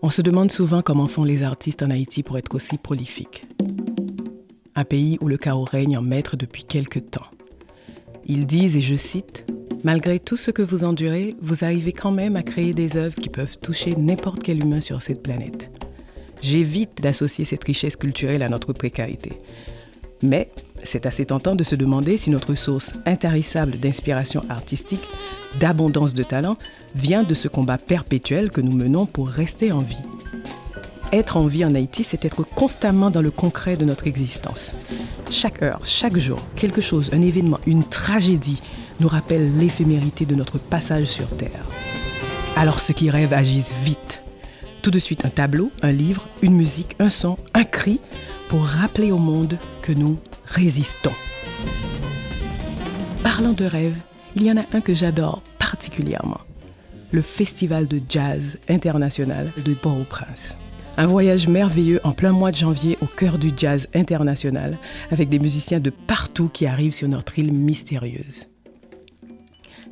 On se demande souvent comment font les artistes en Haïti pour être aussi prolifiques. Un pays où le chaos règne en maître depuis quelque temps. Ils disent, et je cite, « Malgré tout ce que vous endurez, vous arrivez quand même à créer des œuvres qui peuvent toucher n'importe quel humain sur cette planète. » J'évite d'associer cette richesse culturelle à notre précarité. Mais c'est assez tentant de se demander si notre source intarissable d'inspiration artistique, d'abondance de talent, vient de ce combat perpétuel que nous menons pour rester en vie. Être en vie en Haïti, c'est être constamment dans le concret de notre existence. Chaque heure, chaque jour, quelque chose, un événement, une tragédie nous rappelle l'éphémérité de notre passage sur Terre. Alors ceux qui rêvent agissent vite. Tout de suite un tableau, un livre, une musique, un son, un cri pour rappeler au monde que nous résistons. Parlant de rêve, il y en a un que j'adore particulièrement. Le Festival de Jazz International de Port-au-Prince. Un voyage merveilleux en plein mois de janvier au cœur du jazz international avec des musiciens de partout qui arrivent sur notre île mystérieuse.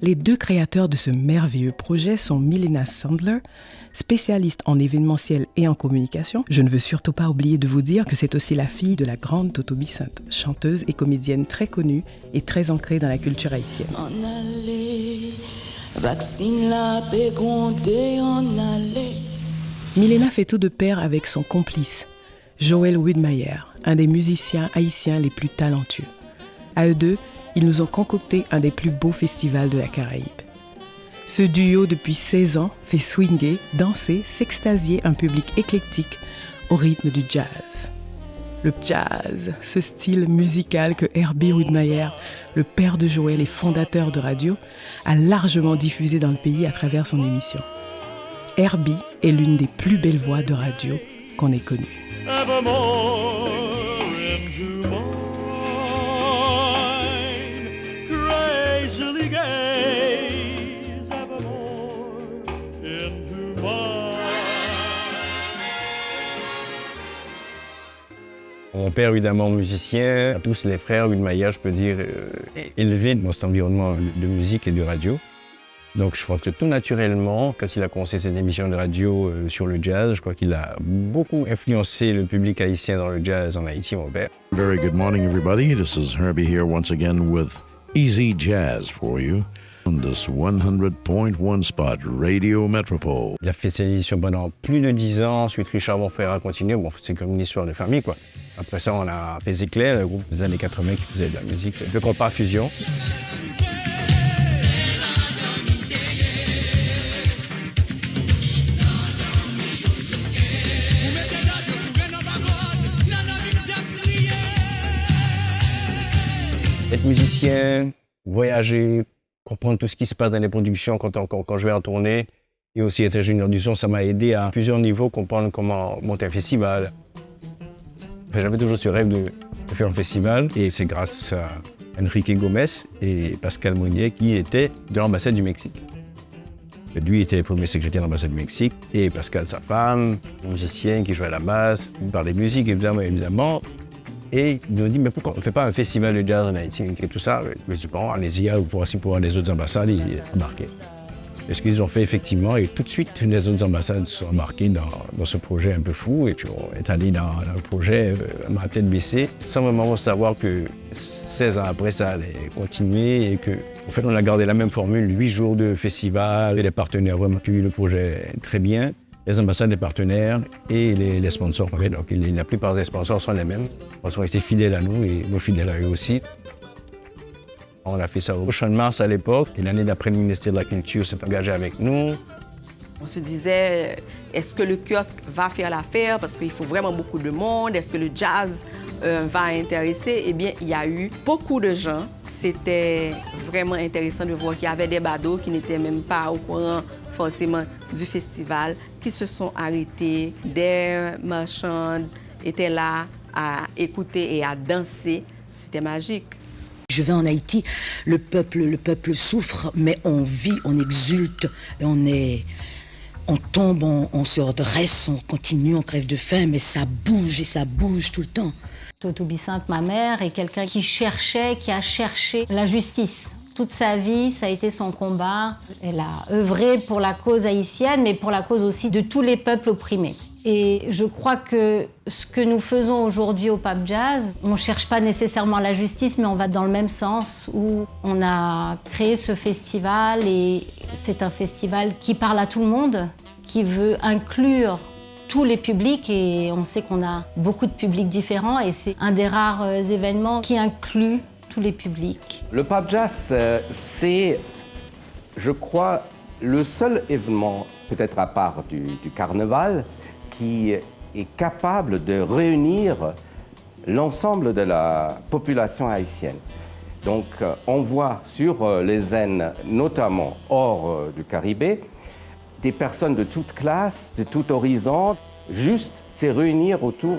Les deux créateurs de ce merveilleux projet sont Milena Sandler, spécialiste en événementiel et en communication. Je ne veux surtout pas oublier de vous dire que c'est aussi la fille de la grande Toto Bissinte, chanteuse et comédienne très connue et très ancrée dans la culture haïtienne. Milena fait tout de pair avec son complice, Joël Widmayer, un des musiciens haïtiens les plus talentueux. À eux deux, ils nous ont concocté un des plus beaux festivals de la Caraïbe. Ce duo, depuis 16 ans, fait swinger, danser, s'extasier un public éclectique au rythme du jazz. Le jazz, ce style musical que Herbie Widmayer, le père de Joël et fondateur de radio, a largement diffusé dans le pays à travers son émission. Herbie est l'une des plus belles voix de radio qu'on ait connues. Mon père, évidemment, musicien, tous les frères Widmayer, je peux dire, élevés dans cet environnement de musique et de radio. Donc je crois que tout naturellement, quand il a commencé cette émission de radio sur le jazz, je crois qu'il a beaucoup influencé le public haïtien dans le jazz en Haïti, mon père. Very good morning, everybody. This is Herbie here once again with Easy Jazz for you on this 100.1 spot, Radio Metropole. Il a fait cette émission pendant plus de 10 ans, ensuite Richard, mon frère, a continué. Bon, c'est comme une histoire de famille, quoi. Après ça, on a fait Éclair, le groupe des années 80 qui faisait de la musique de compas fusion. Être musicien, voyager, comprendre tout ce qui se passe dans les productions quand je vais en tournée, et aussi être ingénieur du son, ça m'a aidé à plusieurs niveaux comprendre comment monter un festival. Enfin, j'avais toujours ce rêve de faire un festival, et c'est grâce à Enrique Gomez et Pascal Monnier qui étaient de l'ambassade du Mexique. Lui était le premier secrétaire de l'ambassade du Mexique, et Pascal, sa femme, musicien qui jouait à la basse, il parlait de musique évidemment. Et ils nous ont dit, mais pourquoi on ne fait pas un festival de jazz en Haïti et tout ça? Je me suis dit, bon, allez-y, vous pourrez aussi pouvoir les autres ambassades y embarquer. Et ce qu'ils ont fait effectivement, et tout de suite, les autres ambassades sont embarquées dans ce projet un peu fou, et puis on est allé dans le projet, ma tête baissée, sans vraiment savoir que 16 ans après, ça allait continuer, et que, en fait, on a gardé la même formule, 8 jours de festival, et les partenaires vraiment qui ont eu le projet très bien. Les ambassades, les partenaires et les sponsors. Donc, la plupart des sponsors sont les mêmes. Ils sont restés fidèles à nous et nous fidèles à eux aussi. On a fait ça au Champ de Mars à l'époque. Et l'année d'après, le ministère de la Culture s'est engagé avec nous. On se disait, est-ce que le kiosque va faire l'affaire? Parce qu'il faut vraiment beaucoup de monde. Est-ce que le jazz va intéresser? Eh bien, il y a eu beaucoup de gens. C'était vraiment intéressant de voir qu'il y avait des badauds qui n'étaient même pas au courant forcément du festival, qui se sont arrêtés. Des marchands étaient là à écouter et à danser. C'était magique. Je vais en Haïti, le peuple souffre, mais on vit, on exulte, on tombe, on se redresse, on continue, on crève de faim, mais ça bouge et ça bouge tout le temps. Toto Bissinte, ma mère, est quelqu'un qui a cherché la justice. Toute sa vie, ça a été son combat. Elle a œuvré pour la cause haïtienne, mais pour la cause aussi de tous les peuples opprimés. Et je crois que ce que nous faisons aujourd'hui au Pape Jazz, on ne cherche pas nécessairement la justice, mais on va dans le même sens, où on a créé ce festival, et c'est un festival qui parle à tout le monde, qui veut inclure tous les publics, et on sait qu'on a beaucoup de publics différents, et c'est un des rares événements qui inclut tous les publics. Le Pape Jazz, c'est, je crois, le seul événement, peut-être à part du carnaval, qui est capable de réunir l'ensemble de la population haïtienne. Donc, on voit sur les scènes, notamment hors du Caribé, des personnes de toutes classes, de tout horizon, juste se réunir autour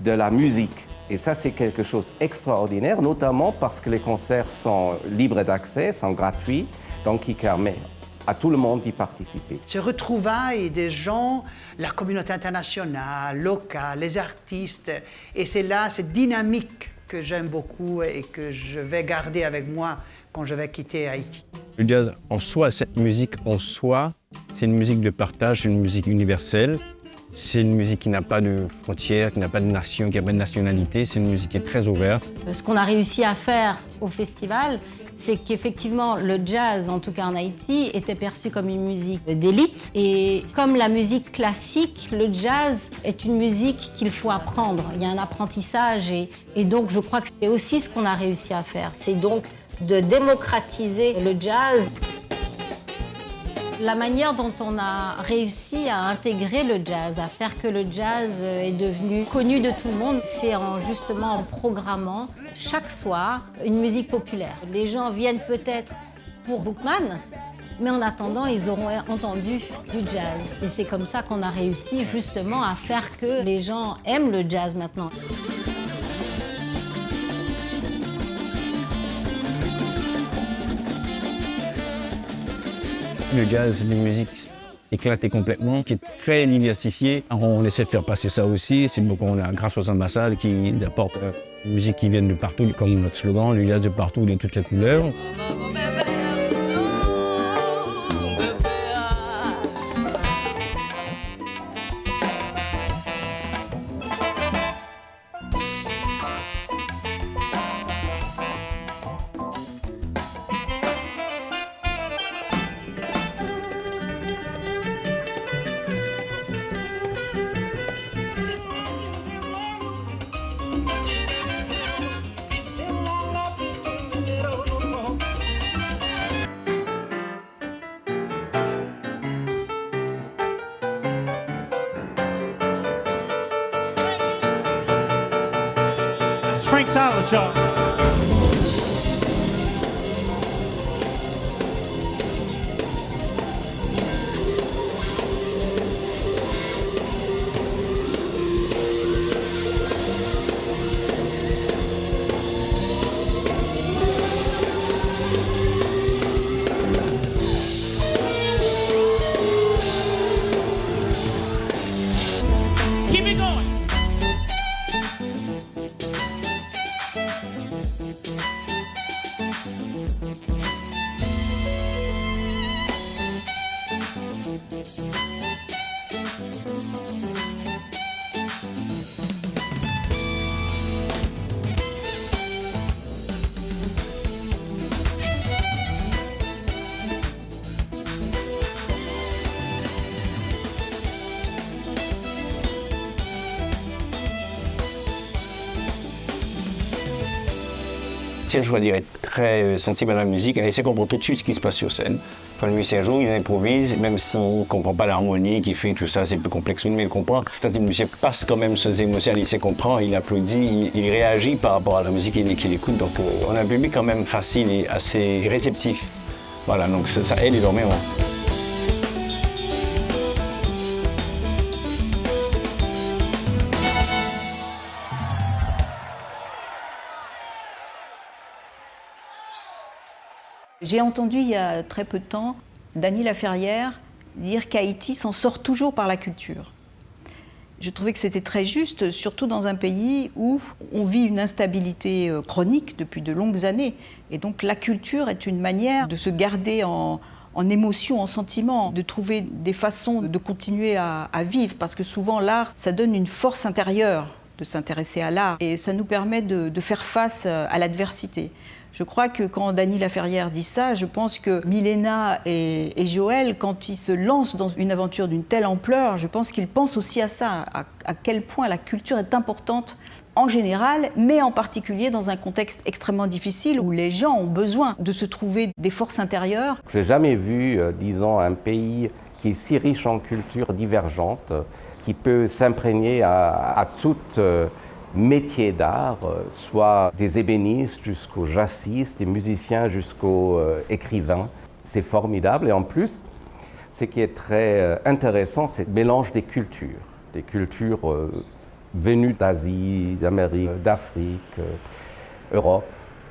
de la musique. Et ça, c'est quelque chose d'extraordinaire, notamment parce que les concerts sont libres d'accès, sont gratuits, donc qui permet à tout le monde d'y participer. Ce retrouvailles des gens, la communauté internationale, locale, les artistes, et c'est là cette dynamique que j'aime beaucoup et que je vais garder avec moi quand je vais quitter Haïti. Le jazz en soi, cette musique en soi, c'est une musique de partage, c'est une musique universelle. C'est une musique qui n'a pas de frontières, qui n'a pas de nation, qui n'a pas de nationalité. C'est une musique qui est très ouverte. Ce qu'on a réussi à faire au festival, c'est qu'effectivement, le jazz, en tout cas en Haïti, était perçu comme une musique d'élite. Et comme la musique classique, le jazz est une musique qu'il faut apprendre. Il y a un apprentissage et donc je crois que c'est aussi ce qu'on a réussi à faire. C'est donc de démocratiser le jazz. La manière dont on a réussi à intégrer le jazz, à faire que le jazz est devenu connu de tout le monde, c'est justement en programmant chaque soir une musique populaire. Les gens viennent peut-être pour Boukman, mais en attendant, ils auront entendu du jazz. Et c'est comme ça qu'on a réussi justement à faire que les gens aiment le jazz maintenant. Le jazz, c'est une musique éclatée complètement, qui est très diversifiée. On essaie de faire passer ça aussi. C'est beaucoup, on a grâce aux ambassades qui apportent une musique qui vient de partout, comme notre slogan, le jazz de partout, de toutes les couleurs. Frank Silas, y'all. Keep it going. C'est un choisir être très sensible à la musique, elle essaie de comprendre tout de suite ce qui se passe sur scène. Quand le musicien joue, il improvise, même s'il ne comprend pas l'harmonie qu'il fait, tout ça, c'est plus complexe, mais il comprend. Quand le musicien passe quand même ses émotions, il sait comprendre, il applaudit, il réagit par rapport à la musique qu'il écoute. Donc on a un public quand même facile et assez réceptif. Voilà, donc ça aide énormément. J'ai entendu il y a très peu de temps Dany Laferrière dire qu'Haïti s'en sort toujours par la culture. Je trouvais que c'était très juste, surtout dans un pays où on vit une instabilité chronique depuis de longues années. Et donc la culture est une manière de se garder en émotion, en sentiment, de trouver des façons de continuer à vivre. Parce que souvent l'art, ça donne une force intérieure de s'intéresser à l'art. Et ça nous permet de faire face à l'adversité. Je crois que quand Dany Laferrière dit ça, je pense que Milena et Joël, quand ils se lancent dans une aventure d'une telle ampleur, je pense qu'ils pensent aussi à ça, à quel point la culture est importante en général, mais en particulier dans un contexte extrêmement difficile où les gens ont besoin de se trouver des forces intérieures. Je n'ai jamais vu, disons, un pays qui est si riche en cultures divergentes, qui peut s'imprégner à toute métier d'art, soit des ébénistes jusqu'aux jazzistes, des musiciens jusqu'aux écrivains. C'est formidable et en plus, ce qui est très intéressant, c'est le mélange des cultures venues d'Asie, d'Amérique, d'Afrique, Europe,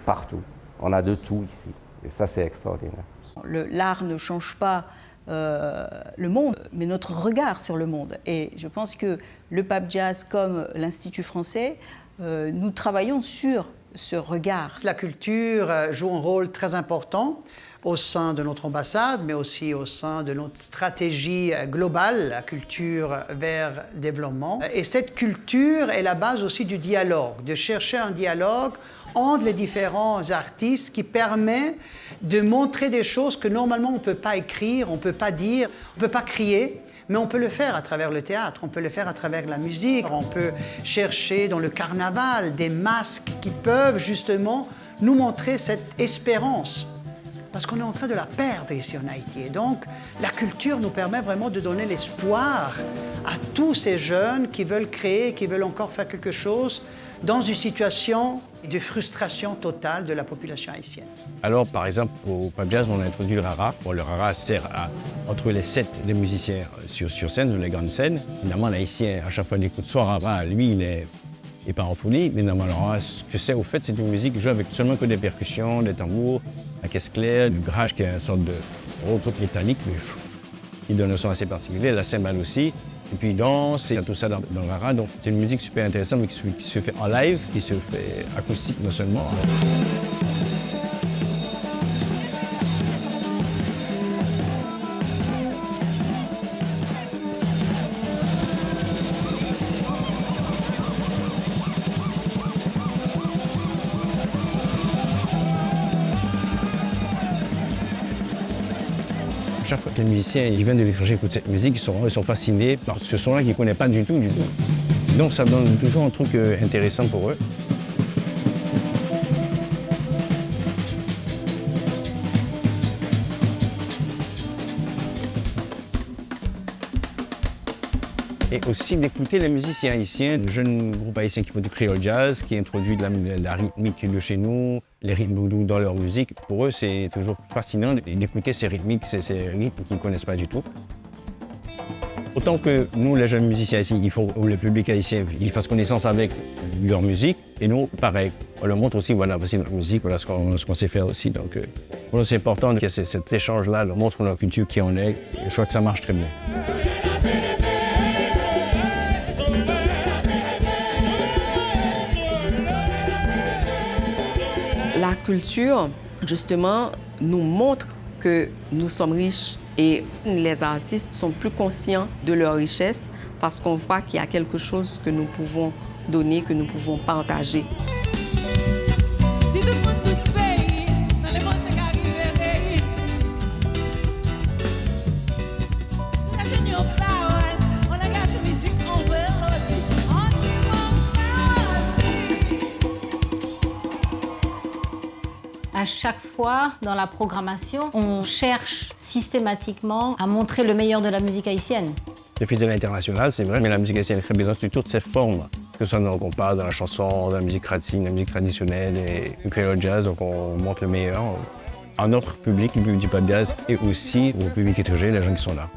partout. On a de tout ici et ça c'est extraordinaire. L'art ne change pas le monde, mais notre regard sur le monde. Et je pense que le Pape Jazz, comme l'Institut français, nous travaillons sur ce regard. La culture joue un rôle très important au sein de notre ambassade, mais aussi au sein de notre stratégie globale, la culture vers développement. Et cette culture est la base aussi du dialogue, de chercher un dialogue entre les différents artistes qui permet de montrer des choses que normalement on ne peut pas écrire, on ne peut pas dire, on ne peut pas crier, mais on peut le faire à travers le théâtre, on peut le faire à travers la musique, on peut chercher dans le carnaval des masques qui peuvent justement nous montrer cette espérance. Parce qu'on est en train de la perdre ici en Haïti. Et donc, la culture nous permet vraiment de donner l'espoir à tous ces jeunes qui veulent créer, qui veulent encore faire quelque chose dans une situation de frustration totale de la population haïtienne. Alors, par exemple, au Pape Jazz, on a introduit le rara. Bon, le rara sert entre les sets des musiciens sur scène, sur les grandes scènes. Évidemment, l'haïtien, à chaque fois qu'il écoute son rara, lui, il n'est pas en folie. Mais normalement, ce que c'est, au fait, c'est une musique qui joue avec seulement que des percussions, des tambours, la caisse claire, du grage qui est une sorte de truc métallique, mais qui donne un son assez particulier, la cymbale aussi. Et puis il danse, il y a tout ça dans le rara. Donc c'est une musique super intéressante, mais qui se fait en live, qui se fait acoustique non seulement. Chaque fois que les musiciens qui viennent de l'étranger écoutent cette musique, ils sont fascinés par ce son-là qu'ils ne connaissent pas du tout. Donc ça donne toujours un truc intéressant pour eux. Et aussi d'écouter les musiciens haïtiens, le jeune groupe haïtien qui font du créole jazz, qui introduit de la rythmique de chez nous, les rythmes dans leur musique. Pour eux, c'est toujours fascinant d'écouter ces rythmiques, ces rythmes qu'ils ne connaissent pas du tout. Autant que nous, les jeunes musiciens ici, ou le public haïtien, ils fassent connaissance avec leur musique, et nous, pareil. On leur montre aussi, voilà, voici notre musique, voilà ce qu'on sait faire aussi. Donc, pour nous, c'est important que cet échange-là leur montre notre culture, qui on est. Et je crois que ça marche très bien. La culture, justement, nous montre que nous sommes riches et les artistes sont plus conscients de leur richesse parce qu'on voit qu'il y a quelque chose que nous pouvons donner, que nous pouvons partager. Si tout le monde tout pays, dans les mondes caribéens, nous achetons une parole, on engage la musique, on veut À chaque fois, dans la programmation, on cherche systématiquement à montrer le meilleur de la musique haïtienne. Le festival international, c'est vrai, mais la musique haïtienne fait besoin de toutes ces formes. Que ce soit qu'on parle de la chanson, de la musique latine, de la musique traditionnelle et du créole jazz, donc on montre le meilleur à notre public, le public du Pape Jazz, et aussi au public étranger, les gens qui sont là.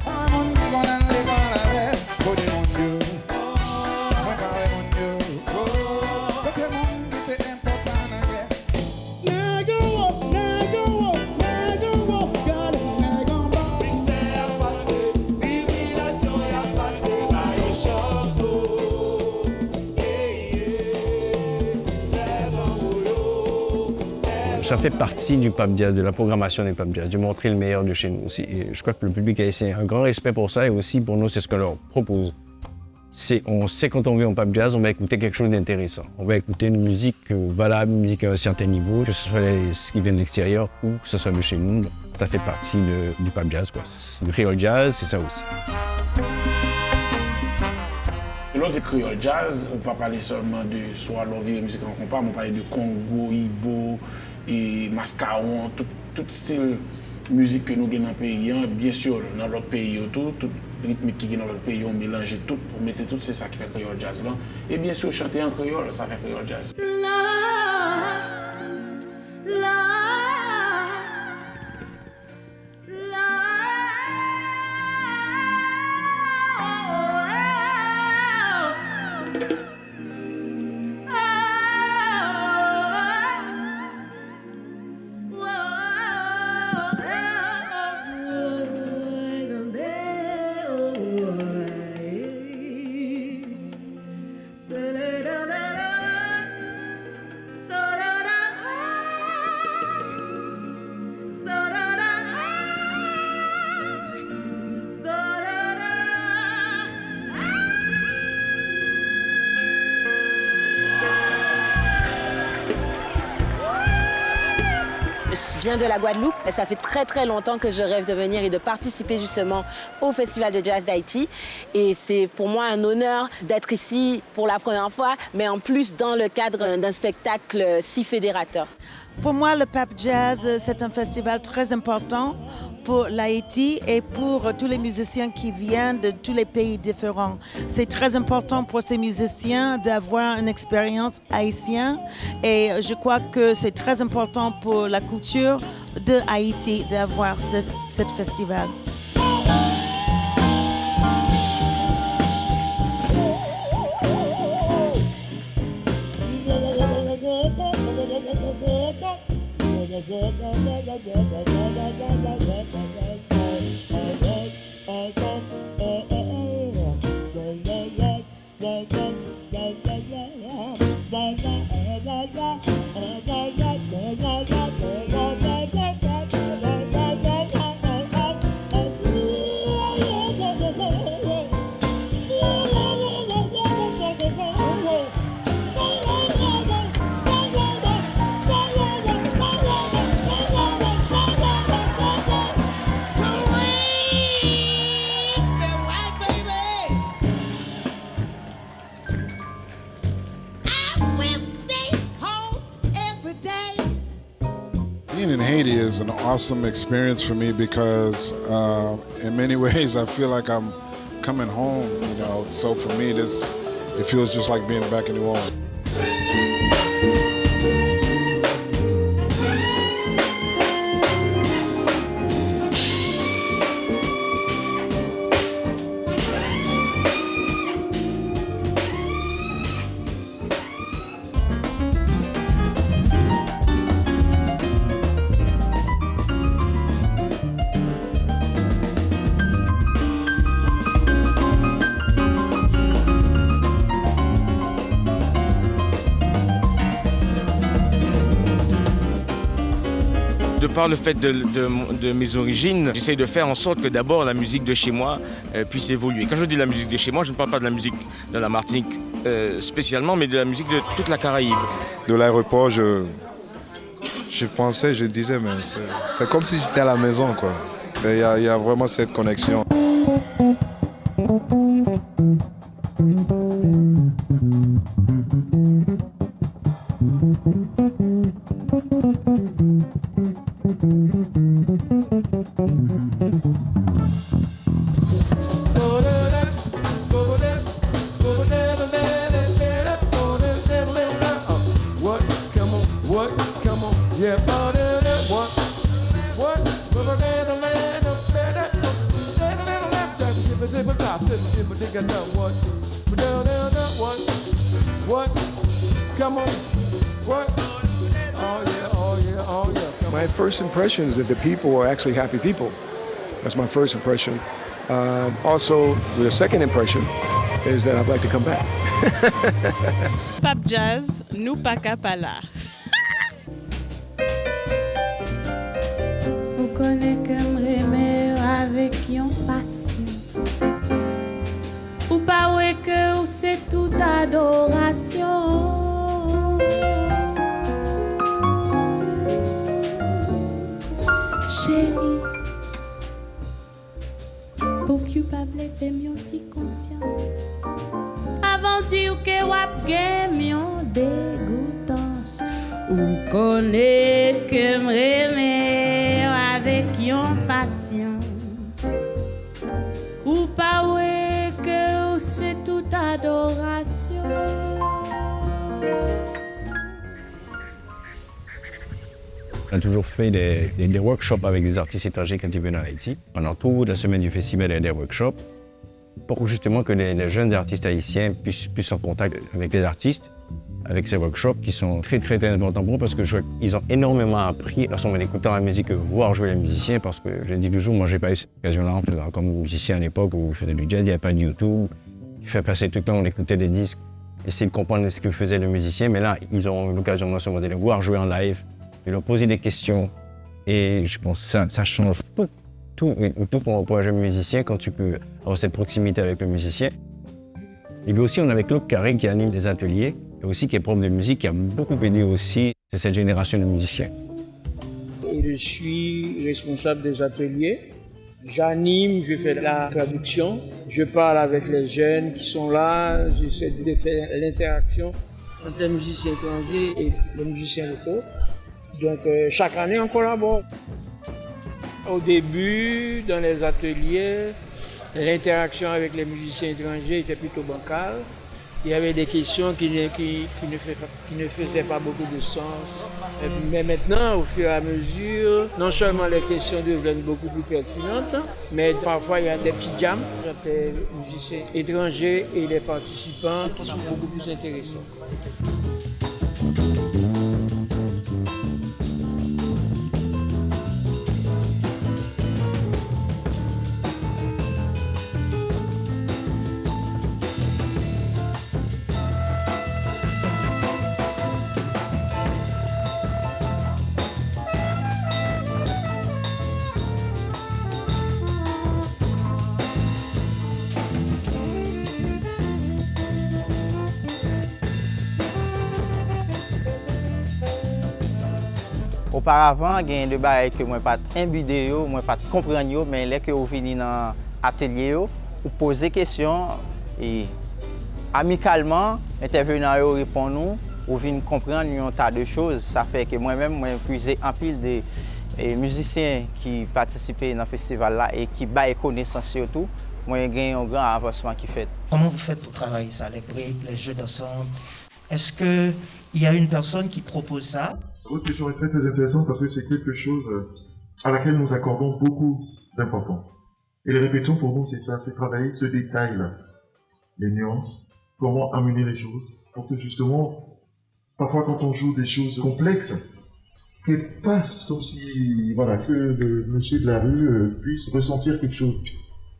Ça fait partie du Pape Jazz, de la programmation des Pape Jazz, de montrer le meilleur de chez nous aussi. Et je crois que le public haïtien a un grand respect pour ça et aussi pour nous, c'est ce qu'on leur propose. On sait quand on vient au Pape Jazz, on va écouter quelque chose d'intéressant. On va écouter une musique valable, une musique à un certain niveau, que ce soit ce qui vient de l'extérieur ou que ce soit de chez nous. Ça fait partie du Pape Jazz, quoi. Le Creole Jazz, c'est ça aussi. Lors du Creole Jazz, on ne peut pas parler seulement de soit l'envie de musique en compas, mais on parle de Congo, Ibo, et Mascaron, tout style de musique que nous avons dans le pays. Bien sûr, dans l'autre pays, tout rythme qui est dans l'autre pays, on mélange tout, on met tout, c'est ça qui fait Creole Jazz là. Et bien sûr, chanter en créole, ça fait Creole Jazz. Je viens de la Guadeloupe et ça fait très longtemps que je rêve de venir et de participer justement au Festival de Jazz d'Haïti. Et c'est pour moi un honneur d'être ici pour la première fois, mais en plus dans le cadre d'un spectacle si fédérateur. Pour moi, le Pape Jazz, c'est un festival très important pour l'Haïti et pour tous les musiciens qui viennent de tous les pays différents. C'est très important pour ces musiciens d'avoir une expérience haïtienne et je crois que c'est très important pour la culture de Haïti d'avoir ce festival. Being in Haiti is an awesome experience for me because in many ways I feel like I'm coming home, you know. So for me it feels just like being back in New Orleans. De par le fait de mes origines, j'essaie de faire en sorte que d'abord la musique de chez moi puisse évoluer. Quand je dis la musique de chez moi, je ne parle pas de la musique de la Martinique spécialement, mais de la musique de toute la Caraïbe. De l'aéroport, je pensais, je disais, mais c'est comme si j'étais à la maison, quoi. Il y a vraiment cette connexion. My first impression is that the people are actually happy people. That's my first impression. Also, the second impression is that I'd like to come back. Pape Jazz, nous pas qu'à pas là. connais que m'aimer avec yon passion. Ou pas ouais que c'est toute adoration. Chérie, pour que pas fais mon petit confiance. Avant dire que wap gen yon dégoûtance. Ou connaît que m'aimer avec yon passion. Ou pas ouais que c'est toute adoration. On a toujours fait des workshops avec des artistes étrangers quand ils viennent en Haïti. Pendant toute la semaine du festival, il y a des workshops pour justement que les jeunes artistes haïtiens puissent être en contact avec les artistes, avec ces workshops qui sont très importants pour eux parce que je vois qu'ils ont énormément appris en écoutant la musique que voir jouer les musiciens parce que je dis toujours, moi j'ai pas eu cette occasion-là comme musicien à l'époque où je faisais du jazz, il n'y avait pas de YouTube. Il fait passer tout le temps, on écoutait des disques, essayer de comprendre ce que faisait le musicien, mais là ils ont eu l'occasion de les voir jouer en live, de leur poser des questions et je pense que ça change tout pour un jeune musicien quand tu peux avoir cette proximité avec le musicien. Et puis aussi, on avait Claude Carré qui anime des ateliers et aussi qui est prof de musique, qui a beaucoup aidé aussi cette génération de musiciens. Et je suis responsable des ateliers. J'anime, je fais la traduction, je parle avec les jeunes qui sont là, j'essaie de faire l'interaction entre les musiciens étrangers et les musiciens locaux. Donc chaque année, on collabore. Au début, dans les ateliers, l'interaction avec les musiciens étrangers était plutôt bancale. Il y avait des questions qui ne faisaient pas beaucoup de sens. Mais maintenant, au fur et à mesure, non seulement les questions deviennent beaucoup plus pertinentes, mais parfois il y a des petits jams entre les musiciens étrangers et les participants qui sont beaucoup plus intéressants. Auparavant, il y a des choses que je n'ai pas imbué, je n'ai pas compris, mais là que vous venez dans l'atelier, vous posez des questions et amicalement, intervenants répondent, vous venez comprendre un tas de choses. Ça fait que moi-même, j'ai puisé en pile de musiciens qui participent dans le festival là et qui baillent connaissance surtout. Moi, j'ai gagné un grand avancement qui fait. Comment vous faites pour travailler ça, les briques, les jeux d'ensemble? Est-ce qu'il y a une personne qui propose ça? Votre question est très intéressante parce que c'est quelque chose à laquelle nous accordons beaucoup d'importance. Et les répétitions pour nous, c'est ça, c'est travailler ce détail-là, les nuances, comment amener les choses, pour que justement, parfois quand on joue des choses complexes, qu'elles passent comme si, voilà, que le monsieur de la rue puisse ressentir quelque chose.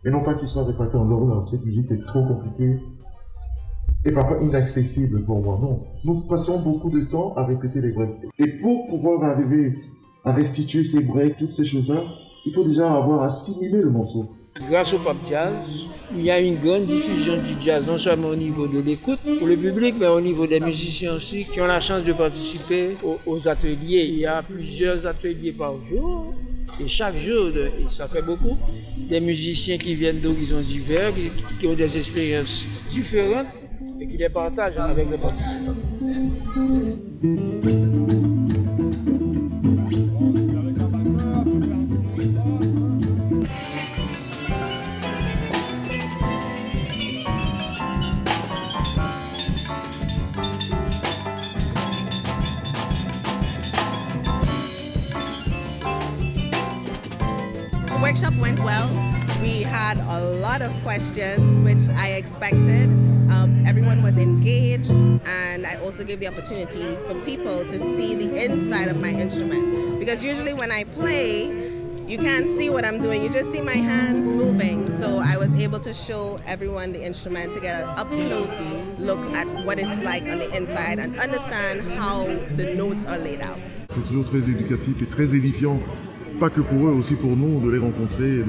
Et non pas qu'il soit réfractaire en l'horreur, cette musique est trop compliquée et parfois inaccessible pour moi. Non, nous passons beaucoup de temps à répéter les breaks. Et pour pouvoir arriver à restituer ces breaks, toutes ces choses-là, il faut déjà avoir assimilé le morceau. Grâce au Pop Jazz, il y a une grande diffusion du jazz, non seulement au niveau de l'écoute pour le public, mais au niveau des musiciens aussi qui ont la chance de participer aux ateliers. Il y a plusieurs ateliers par jour. Et chaque jour, et ça fait beaucoup, des musiciens qui viennent d'horizons divers, qui ont des expériences différentes et qui les partagent avec les participants. The workshop went well. We had a lot of questions, which I expected. Everyone was engaged, and I also gave the opportunity for people to see the inside of my instrument. Because usually when I play, you can't see what I'm doing, you just see my hands moving. So I was able to show everyone the instrument to get an up-close look at what it's like on the inside and understand how the notes are laid out. C'est toujours très éducatif et très édifiant pas que pour eux, aussi pour nous, de les rencontrer et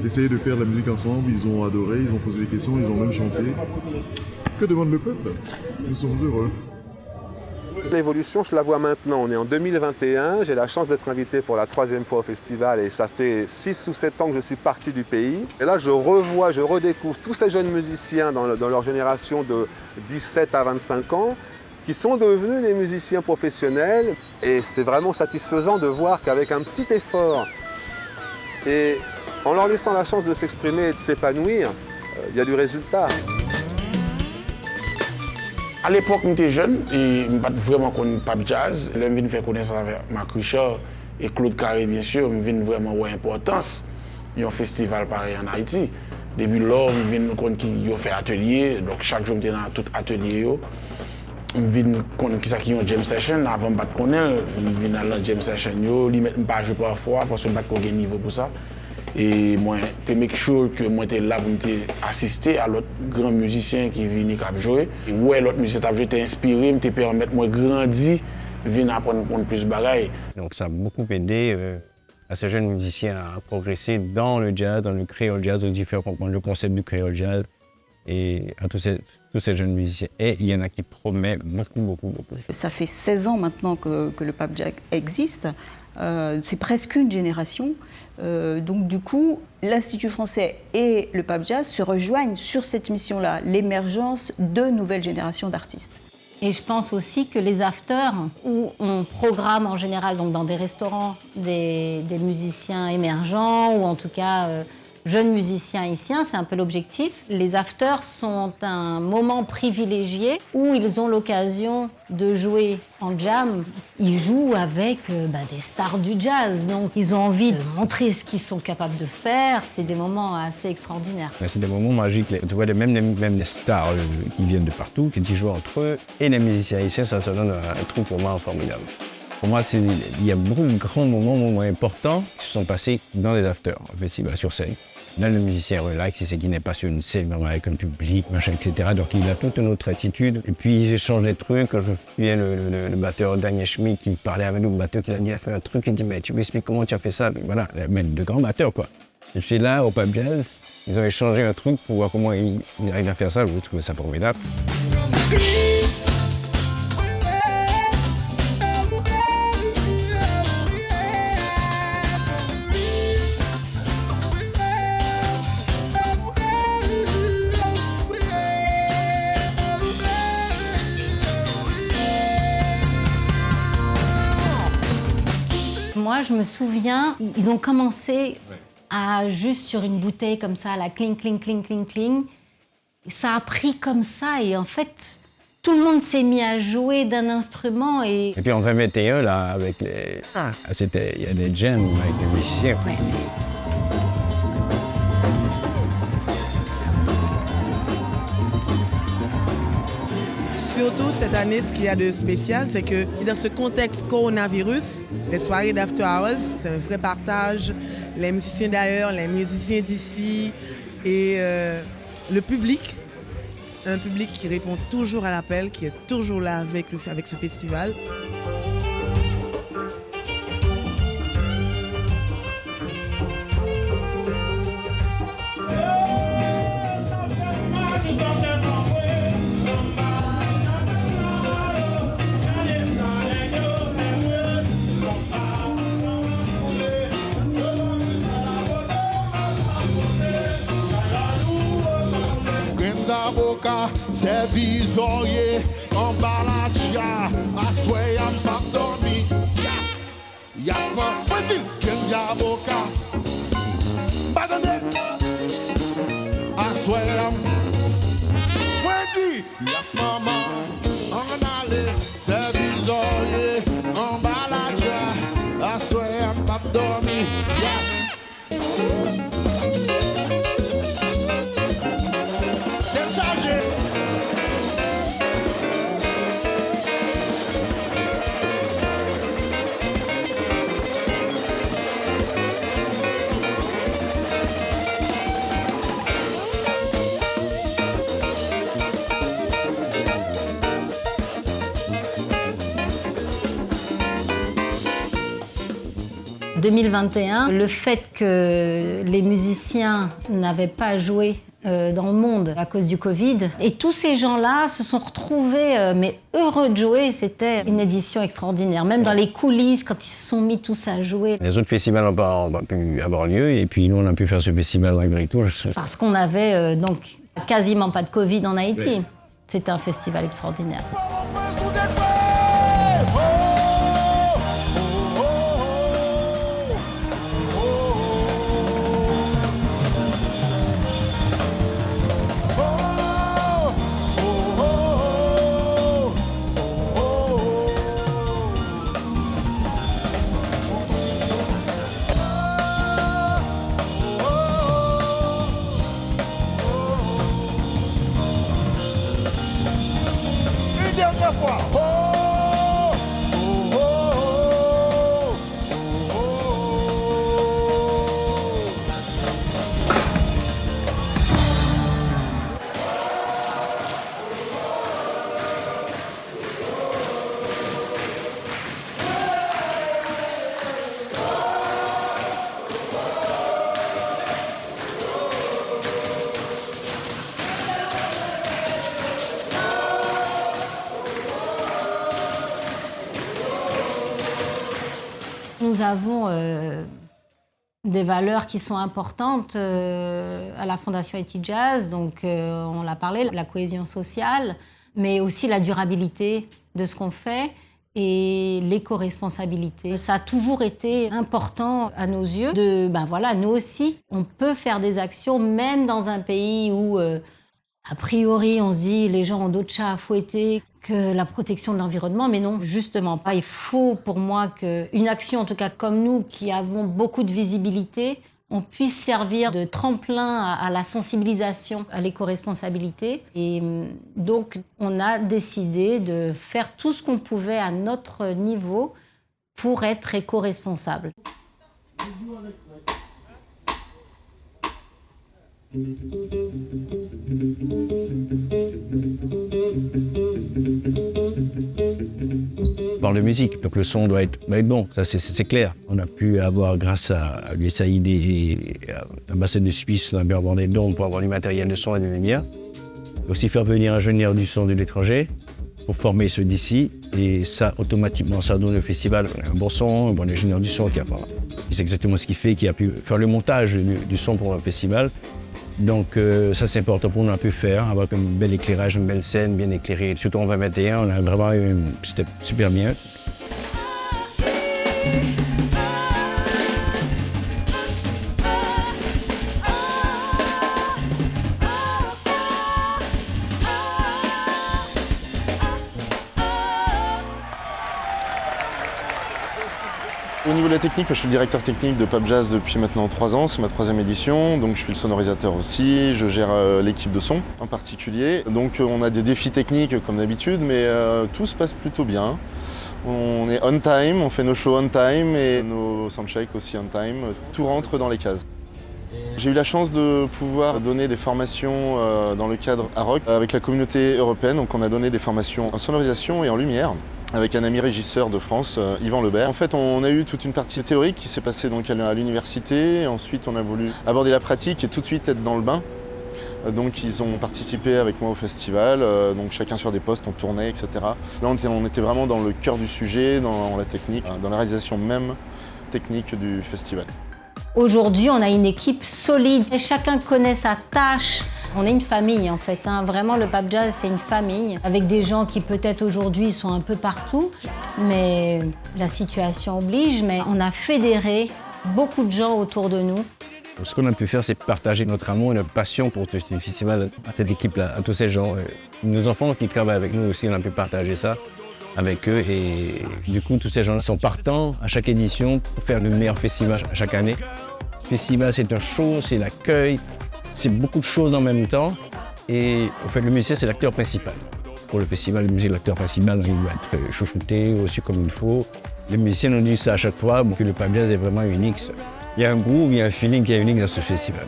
d'essayer de faire de la musique ensemble. Ils ont adoré, ils ont posé des questions, ils ont même chanté. Que demande le peuple? Nous sommes heureux. L'évolution, je la vois maintenant. On est en 2021. J'ai la chance d'être invité pour la 3e fois au festival et ça fait 6 ou 7 ans que je suis parti du pays. Et là, je redécouvre tous ces jeunes musiciens dans leur génération de 17 à 25 ans qui sont devenus des musiciens professionnels. Et c'est vraiment satisfaisant de voir qu'avec un petit effort et en leur laissant la chance de s'exprimer et de s'épanouir, il y a du résultat. À l'époque, j'étais jeune et je ne vraiment connu Pap Jazz. Là, je viens faire connaissance avec Marc Richard et Claude Carré, bien sûr. Je viens vraiment voir l'importance d'un festival pareil en Haïti. Depuis là, je viens connaître qu'ils ont fait atelier. Donc, chaque jour, je suis dans tout atelier. Je viens connaître qui ont jam session. Avant de me connaître, je viens dans la jam session. Je ne mets pas jouer parfois parce que je n'ai pas de niveau pour ça. Et moi, je make sure que moi j'étais là pour assister à l'autre grand musicien qui vient jouer. Et ouais, l'autre musicien qui joué t'a inspiré, te permettre moi grandir, venir apprendre plus de bagailles. Donc ça a beaucoup aidé à ces jeunes musiciens à progresser dans le jazz, dans le créole jazz, aussi faire comprendre le concept du créole jazz et à tous ces jeunes musiciens. Et il y en a qui promettent beaucoup. Ça fait 16 ans maintenant que le Pap Jazz existe. C'est presque une génération. Donc du coup, l'Institut français et le Pap Jazz se rejoignent sur cette mission-là, l'émergence de nouvelles générations d'artistes. Et je pense aussi que les afters, où on programme en général donc dans des restaurants des musiciens émergents ou en tout cas jeunes musiciens haïtiens, c'est un peu l'objectif. Les afters sont un moment privilégié où ils ont l'occasion de jouer en jam. Ils jouent avec des stars du jazz, donc ils ont envie de montrer ce qu'ils sont capables de faire. C'est des moments assez extraordinaires. C'est des moments magiques. Tu vois même les stars qui viennent de partout, qui jouent entre eux, et les musiciens haïtiens, ça donne un truc vraiment formidable. Pour moi, il y a beaucoup de grands moments importants qui se sont passés dans les afters, au festival, sur scène. Là, le musicien relax, il sait qu'il n'est pas sur une scène avec un public, machin, etc. Donc, il a toute une autre attitude. Et puis, ils échangent des trucs. Quand je souviens le batteur Daniel Schmidt qui parlait avec nous, le batteur qui a fait un truc, il dit « Mais tu m'expliques comment tu as fait ça ?» Voilà, mais de grands batteurs, quoi. Et puis là, au Pap Jazz, ils ont échangé un truc pour voir comment ils arrivent à faire ça. Je trouve ça formidable. Moi, je me souviens, ils ont commencé à juste sur une bouteille comme ça, la cling, cling, cling, cling, cling. Ça a pris comme ça et en fait, tout le monde s'est mis à jouer d'un instrument. Et puis en 2021, là, avec les... il y a des jams avec des musiciens. Ouais. Surtout cette année, ce qu'il y a de spécial, c'est que dans ce contexte coronavirus, les soirées d'After Hours, c'est un vrai partage. Les musiciens d'ailleurs, les musiciens d'ici et le public, un public qui répond toujours à l'appel, qui est toujours là avec ce festival. Boca, servisorier, en baladia, assoy am pas dormi. Ya pas petit, Kenya Boca, badane, assoy am, petit, yas maman, en aller, servisorier, en baladia, assoy am pas dormi. 2021, le fait que les musiciens n'avaient pas joué dans le monde à cause du Covid. Et tous ces gens-là se sont retrouvés, mais heureux de jouer. C'était une édition extraordinaire. Même dans les coulisses, quand ils se sont mis tous à jouer. Les autres festivals n'ont pas pu avoir lieu et puis nous, on a pu faire ce festival malgré tout. Parce qu'on avait donc quasiment pas de Covid en Haïti. Oui. C'était un festival extraordinaire. Nous avons des valeurs qui sont importantes à la Fondation Haïti Jazz, donc on l'a parlé, la cohésion sociale, mais aussi la durabilité de ce qu'on fait et l'éco-responsabilité. Ça a toujours été important à nos yeux de, voilà, nous aussi, on peut faire des actions même dans un pays où, a priori, on se dit les gens ont d'autres chats à fouetter que la protection de l'environnement, mais non, justement pas. Il faut pour moi qu'une action, en tout cas comme nous, qui avons beaucoup de visibilité, on puisse servir de tremplin à la sensibilisation à l'éco-responsabilité. Et donc, on a décidé de faire tout ce qu'on pouvait à notre niveau pour être éco-responsable. On parle de musique, donc le son doit être bon, ça c'est clair. On a pu avoir, grâce à l'USAID et à l'ambassade de Suisse, la meilleure bande d'ondes pour avoir du matériel de son et de lumière. Aussi faire venir un ingénieur du son de l'étranger pour former ceux d'ici. Et ça, automatiquement, ça donne au festival un bon son, un bon ingénieur du son qui sait exactement ce qu'il fait, qui a pu faire le montage du son pour un festival. Donc ça c'est important pour nous, on a pu faire, avoir un bel éclairage, une belle scène bien éclairée. Surtout en 2021, on a vraiment c'était super bien. Au niveau de la technique, je suis le directeur technique de Pap Jazz depuis maintenant 3 ans, c'est ma 3e édition, donc je suis le sonorisateur aussi, je gère l'équipe de son en particulier. Donc on a des défis techniques comme d'habitude, mais tout se passe plutôt bien. On est on time, on fait nos shows on time et nos soundchecks aussi on time, tout rentre dans les cases. J'ai eu la chance de pouvoir donner des formations dans le cadre AROC avec la communauté européenne, donc on a donné des formations en sonorisation et en lumière, avec un ami régisseur de France, Yvan Lebert. En fait, on a eu toute une partie théorique qui s'est passée donc à l'université. Ensuite, on a voulu aborder la pratique et tout de suite être dans le bain. Donc, ils ont participé avec moi au festival, donc chacun sur des postes, on tournait, etc. Là, on était vraiment dans le cœur du sujet, dans la technique, dans la réalisation même technique du festival. Aujourd'hui, on a une équipe solide et chacun connaît sa tâche. On est une famille en fait, Vraiment le Pap Jazz c'est une famille avec des gens qui peut-être aujourd'hui sont un peu partout, mais la situation oblige, mais on a fédéré beaucoup de gens autour de nous. Ce qu'on a pu faire, c'est partager notre amour et notre passion pour ce festival à cette équipe-là, à tous ces gens. Nos enfants qui travaillent avec nous aussi, on a pu partager ça avec eux et du coup tous ces gens-là sont partants à chaque édition pour faire le meilleur festival chaque année. Le festival c'est un show, c'est l'accueil, c'est beaucoup de choses en même temps et en fait le musicien c'est l'acteur principal. Pour le festival, le musicien l'acteur principal, il doit être chouchouté aussi comme il faut. Les musiciens nous disent ça à chaque fois, que le Pap Jazz est vraiment unique. Il y a un groove, il y a un feeling qui est unique dans ce festival.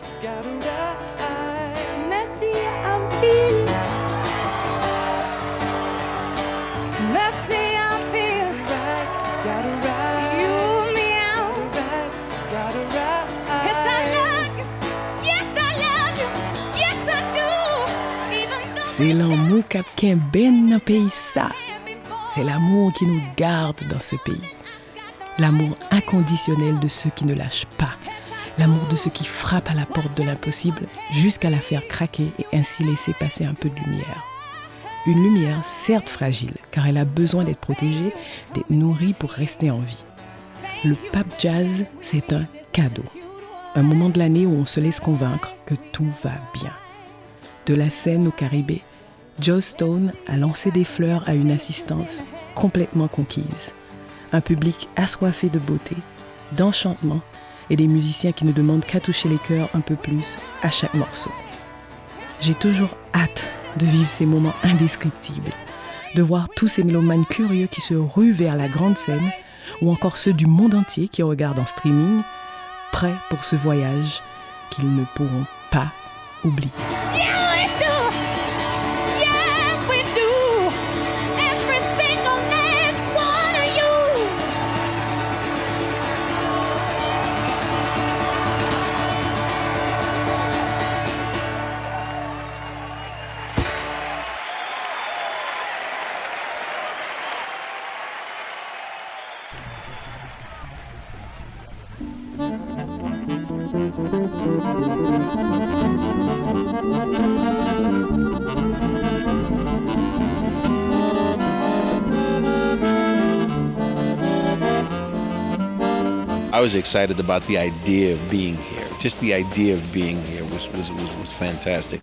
amour qu'un ben dans pays ça. C'est l'amour qui nous garde dans ce pays. L'amour inconditionnel de ceux qui ne lâchent pas. L'amour de ceux qui frappent à la porte de l'impossible jusqu'à la faire craquer et ainsi laisser passer un peu de lumière. Une lumière certes fragile, car elle a besoin d'être protégée, d'être nourrie pour rester en vie. Le Pape Jazz, c'est un cadeau. Un moment de l'année où on se laisse convaincre que tout va bien. De la scène au Caribé, Joss Stone a lancé des fleurs à une assistance complètement conquise. Un public assoiffé de beauté, d'enchantement et des musiciens qui ne demandent qu'à toucher les cœurs un peu plus à chaque morceau. J'ai toujours hâte de vivre ces moments indescriptibles, de voir tous ces mélomanes curieux qui se ruent vers la grande scène ou encore ceux du monde entier qui regardent en streaming, prêts pour ce voyage qu'ils ne pourront pas oublier. I was excited about the idea of being here. Just the idea of being here was fantastic.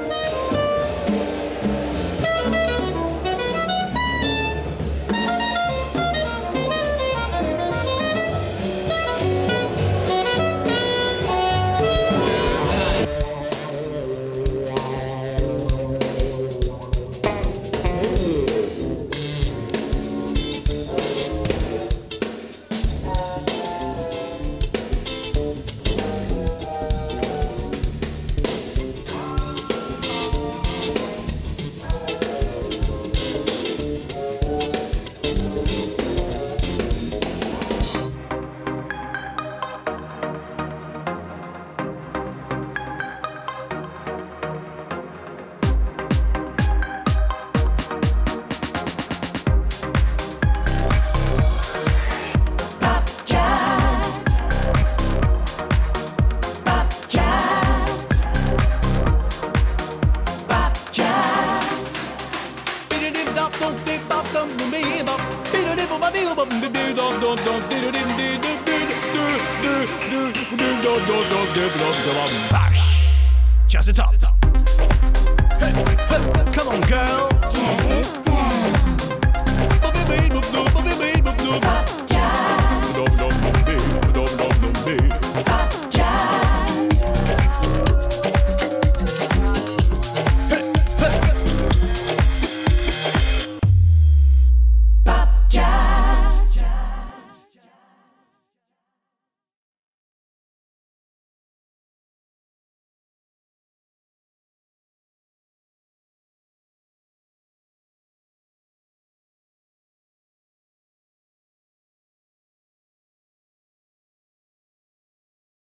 Jazz it up.